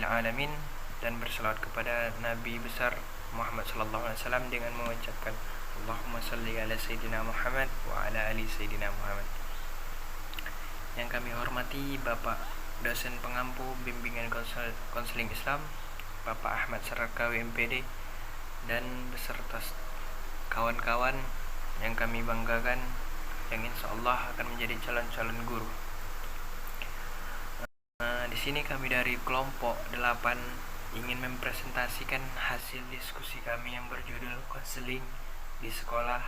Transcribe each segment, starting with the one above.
rabbil alamin, dan berselawat kepada Nabi besar Muhammad sallallahu alaihi wasallam dengan mengucapkan Allahumma shalli ala sayyidina Muhammad wa ala ali sayyidina Muhammad. Yang kami hormati Bapak dosen pengampu bimbingan konseling Islam Bapak Ahmad Sarakawi MPD, dan beserta kawan-kawan yang kami banggakan yang insya Allah akan menjadi calon-calon guru. Di sini kami dari kelompok 8 ingin mempresentasikan hasil diskusi kami yang berjudul konseling di sekolah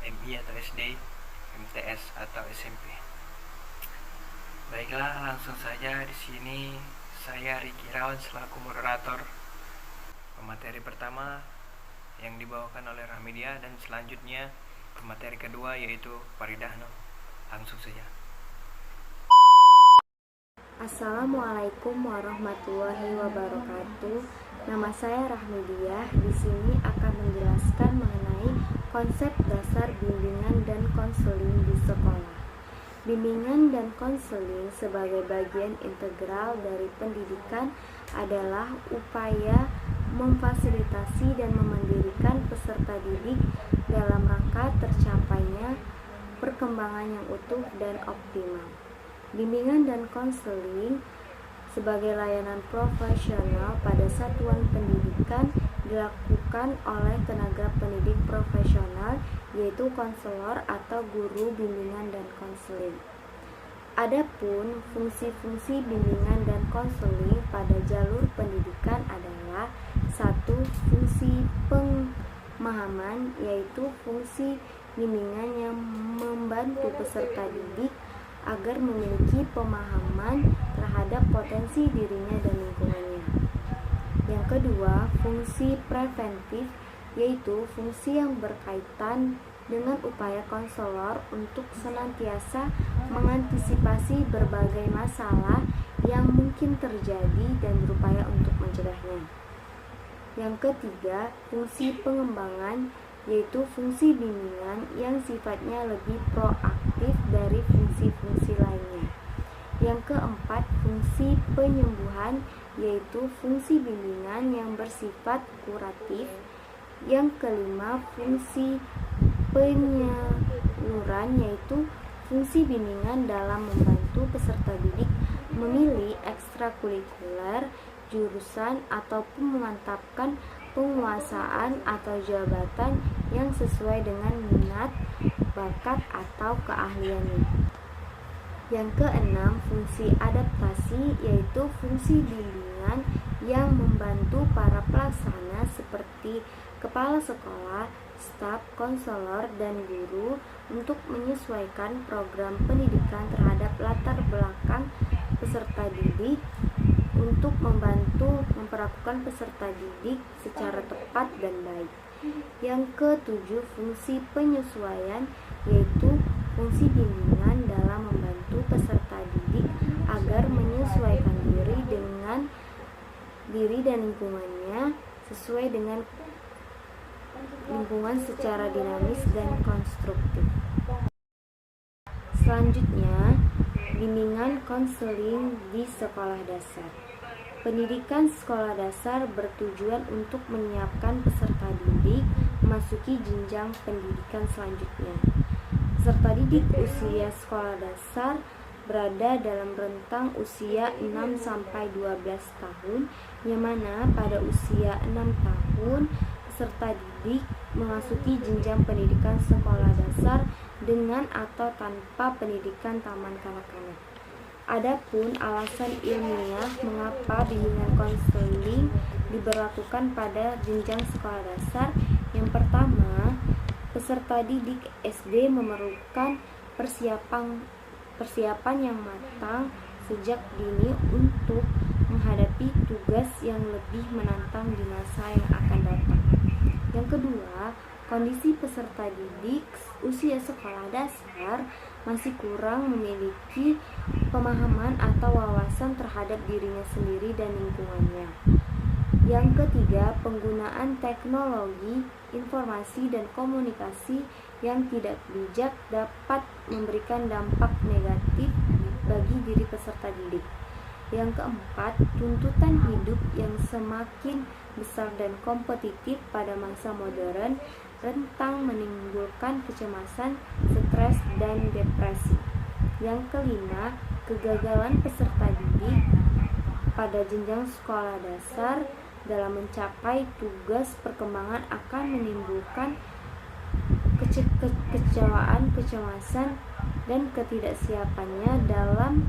MI atau SD, MTS atau SMP. Baiklah, langsung saja. Di sini saya Riki Irawan selaku moderator. Pemateri pertama yang dibawakan oleh Rahmidia, dan selanjutnya pemateri kedua yaitu Faridahno. Langsung saja. Assalamualaikum warahmatullahi wabarakatuh. Nama saya Rahmidia. Di sini akan menjelaskan mengenai konsep dasar bimbingan dan konseling di sekolah. Bimbingan dan konseling sebagai bagian integral dari pendidikan adalah upaya memfasilitasi dan memandirikan peserta didik dalam rangka tercapainya perkembangan yang utuh dan optimal. Bimbingan dan konseling sebagai layanan profesional pada satuan pendidikan dilakukan oleh tenaga pendidik profesional, yaitu konselor atau guru bimbingan dan konseling. Adapun fungsi-fungsi bimbingan dan konseling pada jalur pendidikan adalah: 1. Fungsi pemahaman, yaitu fungsi bimbingan yang membantu peserta didik agar memiliki pemahaman terhadap potensi dirinya dan lingkungannya. Yang kedua, fungsi preventif, yaitu fungsi yang berkaitan dengan upaya konselor untuk senantiasa mengantisipasi berbagai masalah yang mungkin terjadi dan berupaya untuk mencegahnya. Yang ketiga, fungsi pengembangan, yaitu fungsi bimbingan yang sifatnya lebih proaktif dari fungsi-fungsi lainnya. Yang keempat, fungsi penyembuhan, yaitu fungsi bimbingan yang bersifat kuratif. Yang kelima, fungsi penyaluran, yaitu fungsi bimbingan dalam membantu peserta didik memilih ekstrakurikuler, jurusan, ataupun memantapkan penguasaan atau jabatan yang sesuai dengan minat, bakat, atau keahliannya. Yang keenam, fungsi adaptasi, yaitu fungsi bimbingan yang membantu para pelaksana seperti kepala sekolah, staf, konselor, dan guru untuk menyesuaikan program pendidikan terhadap latar belakang peserta didik, untuk membantu memperlakukan peserta didik secara tepat dan baik. Yang ketujuh, fungsi penyesuaian, yaitu fungsi bimbingan dalam membantu peserta didik agar menyesuaikan diri dan lingkungannya sesuai dengan lingkungan secara dinamis dan konstruktif. Selanjutnya, bimbingan konseling di sekolah dasar. Pendidikan sekolah dasar bertujuan untuk menyiapkan peserta didik memasuki jenjang pendidikan selanjutnya. Peserta didik usia sekolah dasar berada dalam rentang usia 6-12 tahun, yang mana pada usia 6 tahun peserta didik memasuki jenjang pendidikan sekolah dasar dengan atau tanpa pendidikan taman kanak-kanak. Adapun alasan ilmiah mengapa bimbingan konseling diberlakukan pada jenjang sekolah dasar: yang pertama, peserta didik SD memerlukan persiapan yang matang sejak dini untuk menghadapi tugas yang lebih menantang di masa yang akan datang. Yang kedua, kondisi peserta didik usia sekolah dasar masih kurang memiliki pemahaman atau wawasan terhadap dirinya sendiri dan lingkungannya. Yang ketiga, penggunaan teknologi, informasi, dan komunikasi yang tidak bijak dapat memberikan dampak negatif bagi diri peserta didik. Yang keempat, tuntutan hidup yang semakin besar dan kompetitif pada masa modern rentan menimbulkan kecemasan, stres, dan depresi. Yang kelima, kegagalan peserta didik pada jenjang sekolah dasar dalam mencapai tugas perkembangan akan menimbulkan kekecewaan, kecemasan, dan ketidaksiapannya dalam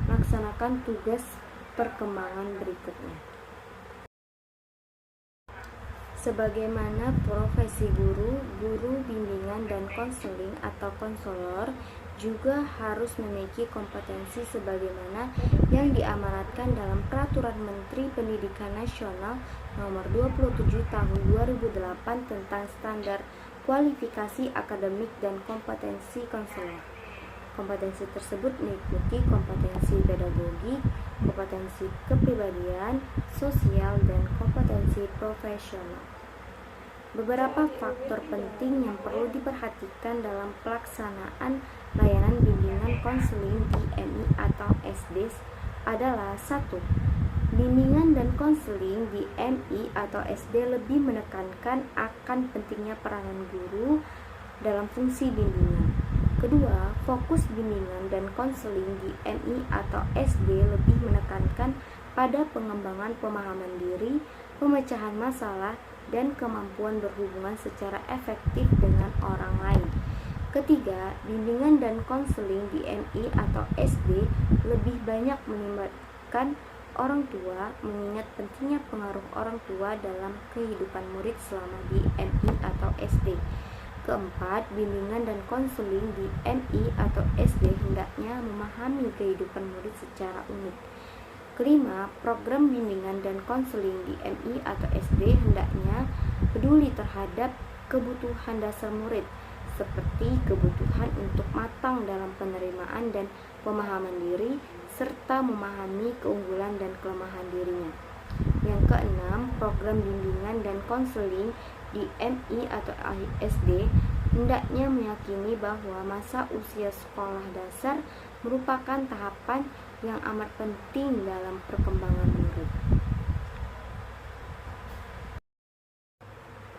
melaksanakan tugas perkembangan berikutnya. Sebagaimana profesi guru, guru bimbingan dan konseling atau konselor juga harus memiliki kompetensi sebagaimana yang diamanatkan dalam Peraturan Menteri Pendidikan Nasional Nomor 27 Tahun 2008 tentang standar kualifikasi akademik dan kompetensi konselor. Kompetensi tersebut meliputi kompetensi pedagogi, kompetensi kepribadian, sosial, dan kompetensi profesional. Beberapa faktor penting yang perlu diperhatikan dalam pelaksanaan layanan bimbingan konseling di MI atau SD adalah 1. Bimbingan dan konseling di MI atau SD lebih menekankan akan pentingnya peranan guru dalam fungsi bimbingan. Kedua, fokus bimbingan dan konseling di MI atau SD lebih menekankan pada pengembangan pemahaman diri, pemecahan masalah, dan kemampuan berhubungan secara efektif dengan orang lain. Ketiga, bimbingan dan konseling di MI atau SD lebih banyak melibatkan orang tua, mengingat pentingnya pengaruh orang tua dalam kehidupan murid selama di MI atau SD. Keempat, bimbingan dan konseling di MI atau SD hendaknya memahami kehidupan murid secara unik. Kelima, program bimbingan dan konseling di MI atau SD hendaknya peduli terhadap kebutuhan dasar murid, seperti kebutuhan untuk matang dalam penerimaan dan pemahaman diri, serta memahami keunggulan dan kelemahan dirinya. Yang keenam, program bimbingan dan konseling di MI atau SD hendaknya meyakini bahwa masa usia sekolah dasar merupakan tahapan yang amat penting dalam perkembangan murid.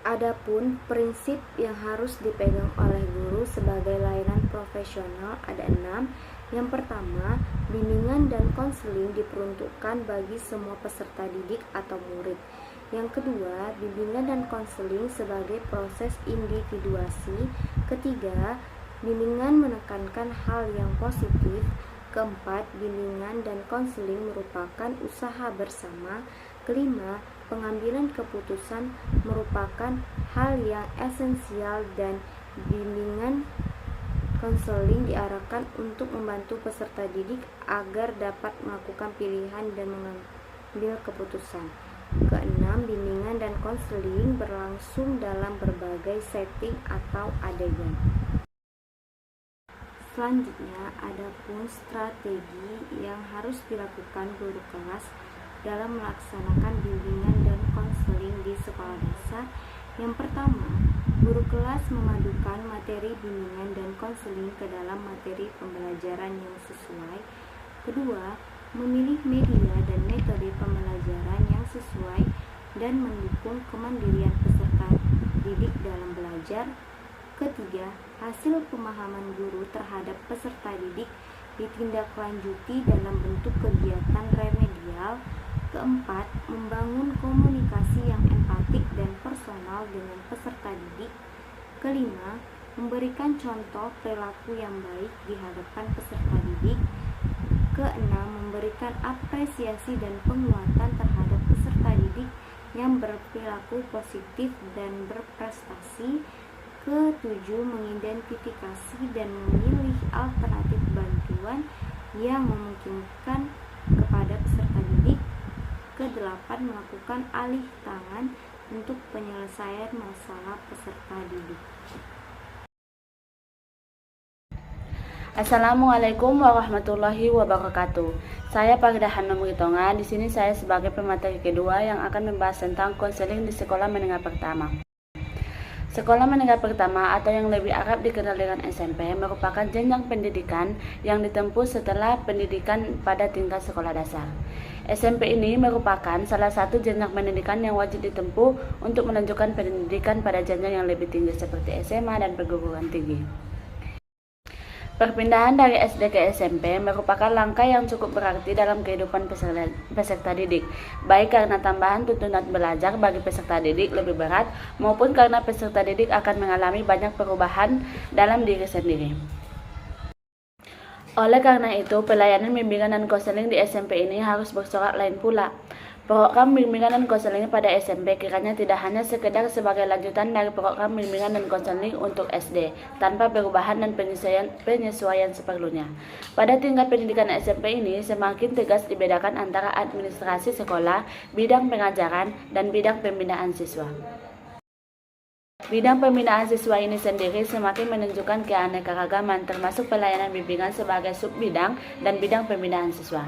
Adapun prinsip yang harus dipegang oleh guru sebagai layanan profesional ada 6. Yang pertama, bimbingan dan konseling diperuntukkan bagi semua peserta didik atau murid. Yang kedua, bimbingan dan konseling sebagai proses individuasi. Ketiga, bimbingan menekankan hal yang positif. Keempat, bimbingan dan konseling merupakan usaha bersama. Kelima, pengambilan keputusan merupakan hal yang esensial dan bimbingan konseling diarahkan untuk membantu peserta didik agar dapat melakukan pilihan dan mengambil keputusan. Keenam, bimbingan dan konseling berlangsung dalam berbagai setting atau adegan. Selanjutnya, adapun strategi yang harus dilakukan guru kelas dalam melaksanakan bimbingan dan konseling di sekolah dasar. Yang pertama, guru kelas memadukan materi bimbingan dan konseling ke dalam materi pembelajaran yang sesuai. Kedua, memilih media dan metode pembelajaran yang sesuai dan mendukung kemandirian peserta didik dalam belajar. Ketiga, hasil pemahaman guru terhadap peserta didik ditindaklanjuti dalam bentuk kegiatan remedial. Keempat, membangun komunikasi yang empatik dan personal dengan peserta didik. Kelima, memberikan contoh perilaku yang baik di hadapan peserta didik. Keenam, memberikan apresiasi dan penguatan terhadap peserta didik yang berperilaku positif dan berprestasi. Ketujuh, mengidentifikasi dan memilih alternatif bantuan yang memungkinkan kepada peserta didik. Kedelapan, melakukan alih tangan untuk penyelesaian masalah peserta didik. Assalamualaikum warahmatullahi wabarakatuh. Saya Farida Hanum Ritonga. Di sini saya sebagai pemateri kedua yang akan membahas tentang konseling di sekolah menengah pertama. Sekolah menengah pertama atau yang lebih akrab dikenal dengan SMP merupakan jenjang pendidikan yang ditempuh setelah pendidikan pada tingkat sekolah dasar. SMP ini merupakan salah satu jenjang pendidikan yang wajib ditempuh untuk melanjutkan pendidikan pada jenjang yang lebih tinggi seperti SMA dan perguruan tinggi. Perpindahan dari SD ke SMP merupakan langkah yang cukup berarti dalam kehidupan peserta didik, baik karena tambahan tuntutan belajar bagi peserta didik lebih berat maupun karena peserta didik akan mengalami banyak perubahan dalam diri sendiri. Oleh karena itu, pelayanan bimbingan dan konseling di SMP ini harus bercorak lain pula. Program bimbingan dan konseling pada SMP kiranya tidak hanya sekedar sebagai lanjutan dari program bimbingan dan konseling untuk SD, tanpa perubahan dan penyesuaian seperlunya. Pada tingkat pendidikan SMP ini semakin tegas dibedakan antara administrasi sekolah, bidang pengajaran, dan bidang pembinaan siswa. Bidang pembinaan siswa ini sendiri semakin menunjukkan keanekaragaman, termasuk pelayanan bimbingan sebagai subbidang dan bidang pembinaan siswa.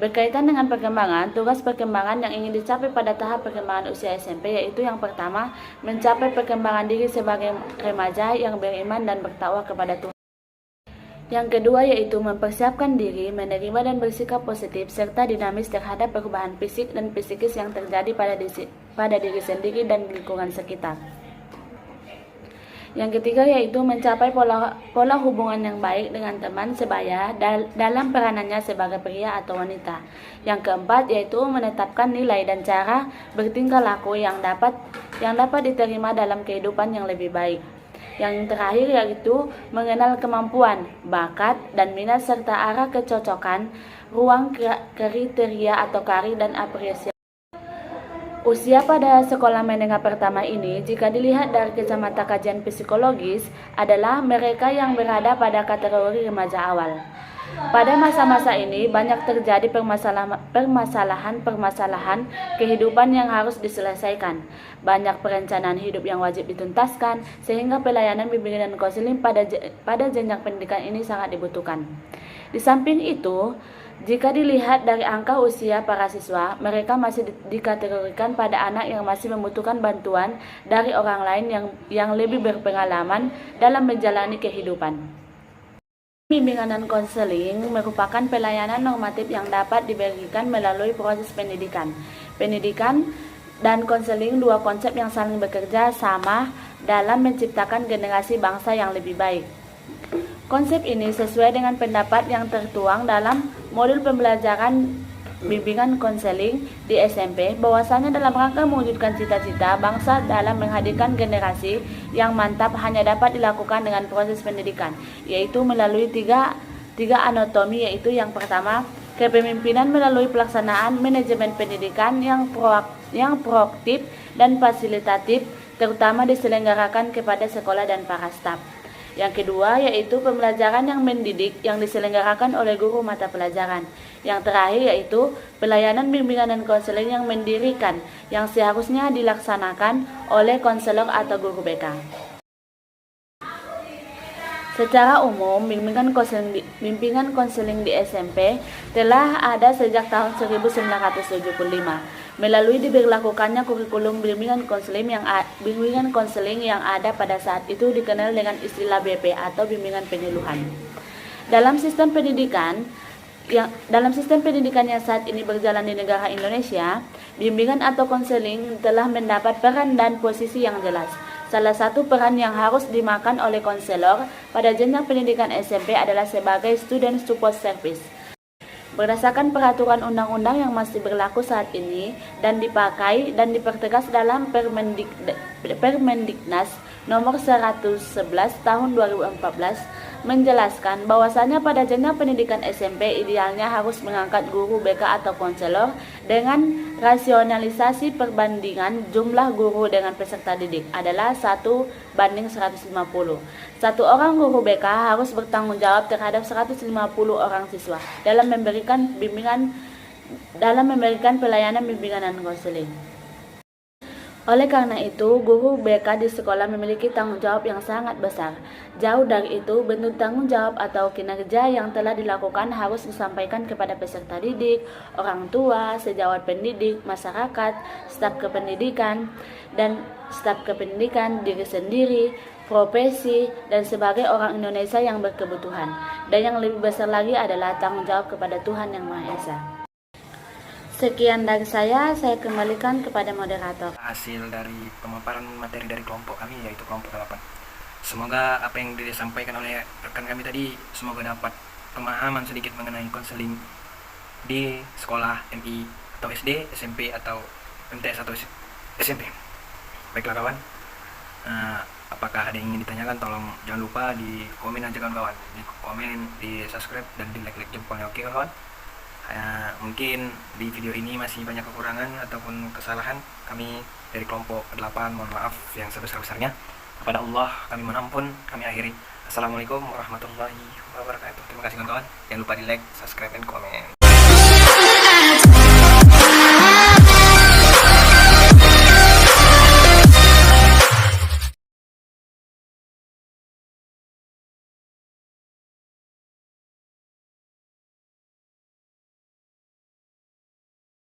Berkaitan dengan perkembangan, tugas perkembangan yang ingin dicapai pada tahap perkembangan usia SMP yaitu yang pertama, mencapai perkembangan diri sebagai remaja yang beriman dan bertakwa kepada Tuhan. Yang kedua yaitu mempersiapkan diri, menerima dan bersikap positif serta dinamis terhadap perubahan fisik dan psikis yang terjadi pada diri sendiri dan lingkungan sekitar. Yang ketiga yaitu mencapai pola hubungan yang baik dengan teman sebaya dalam peranannya sebagai pria atau wanita. Yang keempat yaitu menetapkan nilai dan cara bertingkah laku yang dapat diterima dalam kehidupan yang lebih baik. Yang terakhir yaitu mengenal kemampuan, bakat, dan minat serta arah kecocokan, ruang kriteria atau karir dan apresiasi. Usia pada sekolah menengah pertama ini, jika dilihat dari kacamata kajian psikologis, adalah mereka yang berada pada kategori remaja awal. Pada masa-masa ini, banyak terjadi permasalahan kehidupan yang harus diselesaikan. Banyak perencanaan hidup yang wajib dituntaskan, sehingga pelayanan bimbingan dan konseling pada jenjang pendidikan ini sangat dibutuhkan. Di samping itu, jika dilihat dari angka usia para siswa, mereka masih dikategorikan pada anak yang masih membutuhkan bantuan dari orang lain yang lebih berpengalaman dalam menjalani kehidupan. Bimbingan dan konseling merupakan pelayanan normatif yang dapat diberikan melalui proses pendidikan. Pendidikan dan konseling dua konsep yang saling bekerja sama dalam menciptakan generasi bangsa yang lebih baik. Konsep ini sesuai dengan pendapat yang tertuang dalam modul pembelajaran bimbingan konseling di SMP, bahwasanya dalam rangka mewujudkan cita-cita bangsa dalam menghadirkan generasi yang mantap hanya dapat dilakukan dengan proses pendidikan, yaitu melalui tiga anatomi, yaitu yang pertama, kepemimpinan melalui pelaksanaan manajemen pendidikan yang proaktif dan fasilitatif, terutama diselenggarakan kepada sekolah dan para staf. Yang kedua yaitu pembelajaran yang mendidik yang diselenggarakan oleh guru mata pelajaran. Yang terakhir yaitu pelayanan bimbingan dan konseling yang mendirikan yang seharusnya dilaksanakan oleh konselor atau guru BK. Secara umum, bimbingan konseling di SMP telah ada sejak tahun 1975. Melalui diberlakukannya kurikulum bimbingan konseling yang ada pada saat itu dikenal dengan istilah BP atau bimbingan penyuluhan. Dalam sistem pendidikan yang saat ini berjalan di negara Indonesia, bimbingan atau konseling telah mendapat peran dan posisi yang jelas. Salah satu peran yang harus dimakan oleh konselor pada jenjang pendidikan SMP adalah sebagai student support service. Berdasarkan peraturan undang-undang yang masih berlaku saat ini dan dipakai dan dipertegas dalam Permendiknas nomor 111 tahun 2014 menjelaskan bahwasanya pada jenjang pendidikan SMP idealnya harus mengangkat guru BK atau konselor dengan rasionalisasi perbandingan jumlah guru dengan peserta didik adalah 1:150. Satu orang guru BK harus bertanggung jawab terhadap 150 orang siswa dalam memberikan pelayanan bimbingan dan konseling. Oleh karena itu, guru BK di sekolah memiliki tanggung jawab yang sangat besar. Jauh dari itu, bentuk tanggung jawab atau kinerja yang telah dilakukan harus disampaikan kepada peserta didik, orang tua, sejawat pendidik, masyarakat, staf kependidikan, diri sendiri, profesi, dan sebagai orang Indonesia yang berkebutuhan. Dan yang lebih besar lagi adalah tanggung jawab kepada Tuhan Yang Maha Esa. Sekian dari saya kembalikan kepada moderator. Hasil dari pemaparan materi dari kelompok kami, yaitu kelompok 8. Semoga apa yang disampaikan oleh rekan kami tadi semoga dapat pemahaman sedikit mengenai konseling di sekolah MI atau SD, SMP atau MTS atau SMP. Baiklah kawan, apakah ada yang ingin ditanyakan, tolong jangan lupa di komen aja kawan-kawan, di komen, di subscribe, dan di like jempolnya. Oke kawan. Mungkin di video ini masih banyak kekurangan ataupun kesalahan. Kami dari kelompok 8 mohon maaf yang sebesar-besarnya. Kepada Allah kami mohon ampun. Kami akhiri. Assalamualaikum warahmatullahi wabarakatuh. Terima kasih kawan-kawan. Jangan lupa di like, subscribe, dan komen.